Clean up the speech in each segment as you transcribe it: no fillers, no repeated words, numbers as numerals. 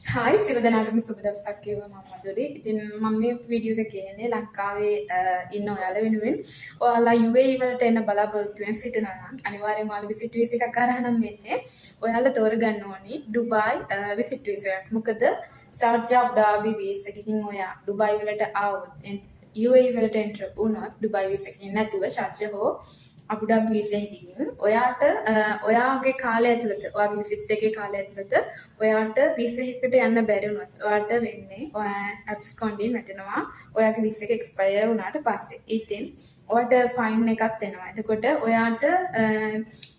Hi සියලු දෙනාටම සුබ දවසක් වේවා මම මధుරි. ඉතින් මම මේ වීඩියෝ එක කියන්නේ ලංකාවේ ඉන්න ඔයාලා වෙනුවෙන් ඔයාලා UAE වලට එන්න බලාපොරොත්තු වෙන සිටිනවා නම් අනිවාර්යෙන් ඔයාලා විසිට් වීසා එකක් අරන් නම් වෙන්නේ. ඔයාලා තෝරගන්න ඕනි ඩුබායි විසිට් වීසා එකක්. මොකද ෂාර්ජා අබුඩාබි වීසා එකකින් ඔයා ඩුබායි වලට ආවොත් UAE වලට එන්ටර් වුණොත් ඩුබායි වීසා එකකින් නැතුව ෂාර්ජා හෝ අබුඩාබි වීසා එකකින් ඔයාට ඔයාගේ කාලය ඇතුළත ඔයාගේ විසිට් එකේ කාලය ඇතුළත ඔයාට වීසා එකකට යන්න බැරි වුණොත් ඔයාට වෙන්නේ ඔයා ඇබ්ස්කොන්ඩින් වැටෙනවා ඔයාගේ වීසා එක එක්ස්පයර් වුණාට පස්සේ. ඉතින් ඔයාට ෆයින් එකක් එනවා. එතකොට ඔයාට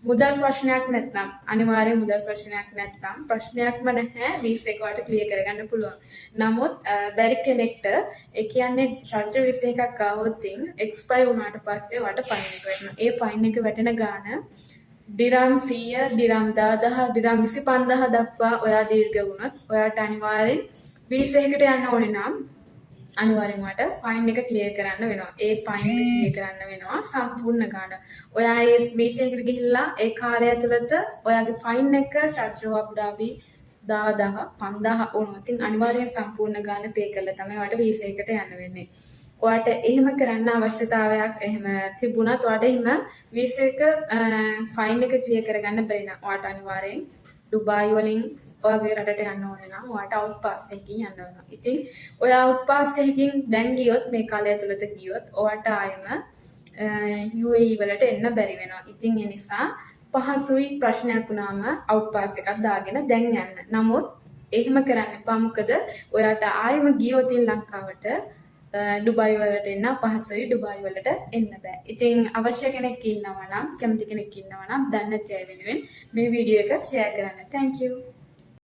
මුදල් ප්‍රශ්නයක් නැත්නම් අනිවාර්යෙන් මුදල් ප්‍රශ්නයක් නැත්නම් ප්‍රශ්නයක්ම නැහැ වීසා එක ඔයාට ක්ලියර් කරගන්න පුළුවන්. නමුත් බැරි කෙනෙක්ට ඒ කියන්නේ ෂාර්ජා වීසා එකක් ආවොත් එක්ස්පයර් වුණාට පස්සේ ඔයාට ෆයින් එක වැටෙනවා. ඒ ෆයින් එක වැටෙන ගාන ඩිරම් 100 ඩිරම් 10000 ඩිරම් 25000 දක්වා ඔයා දීර්ඝ වුණොත් ඔයාට අනිවාර්යෙන් වීසා එකකට යන්න ඕනේ නම් අනිවාර්යෙන් ඔයාට ෆයින් එක ක්ලියර් කරන්න වෙනවා. ඒ ෆයින් එක ක්ලියර් කරන්න වෙනවා සම්පූර්ණ ගාණ. ඔයා ඒ වීසා එකට ගිහිල්ලා ඒ කාර්යය ඇතුළත ඔයාගේ ෆයින් එක ෂාර්ජා අබුඩාබි 10000 5000 වුණොත් අනිවාර්යෙන් සම්පූර්ණ ගාණ පේ කරලා තමයි ඔයාට වීසා එකට යන්න වෙන්නේ. ඔයාට එහෙම කරන්න අවශ්‍යතාවයක් එහෙම තිබුණත් ඔයාට එහෙම වීසා එක ෆයින් එක ක්ලියර් කරගන්න බැරි නම් ඔයාට අනිවාර්යෙන් ඩුබායි වලින් ඔයාගේ රටට යන්න ඕනේ නම් ඔයාට අවුට් පාස් එකකින් යන්න වෙනවා. ඉතින් ඔයා අවුට් පාස් එකකින් දැන් ගියොත් මේ කාලය ඇතුළත ගියොත් ඔයාට ආයෙම UAE වලට එන්න බැරි වෙනවා. ඉතින් ඒ නිසා පහසුයි ප්‍රශ්නයක් වුණාම අවුට් පාස් එකක් දාගෙන දැන් යන්න. නමුත් එහෙම කරන්න එපා. මොකද ඔයාට ආයෙම ගියොත් ලංකාවට ඩුබායි වලට එන්න අපහසුයි. ඩුබායි වලට එන්න බෑ. ඉතින් අවශ්‍ය කෙනෙක් ඉන්නවා නම් කැමති කෙනෙක් ඉන්නවා නම් දන්නේ නැති අය වෙනුවෙන් මේ වීඩියෝ එක ෂෙයා කරන්න. Thank you.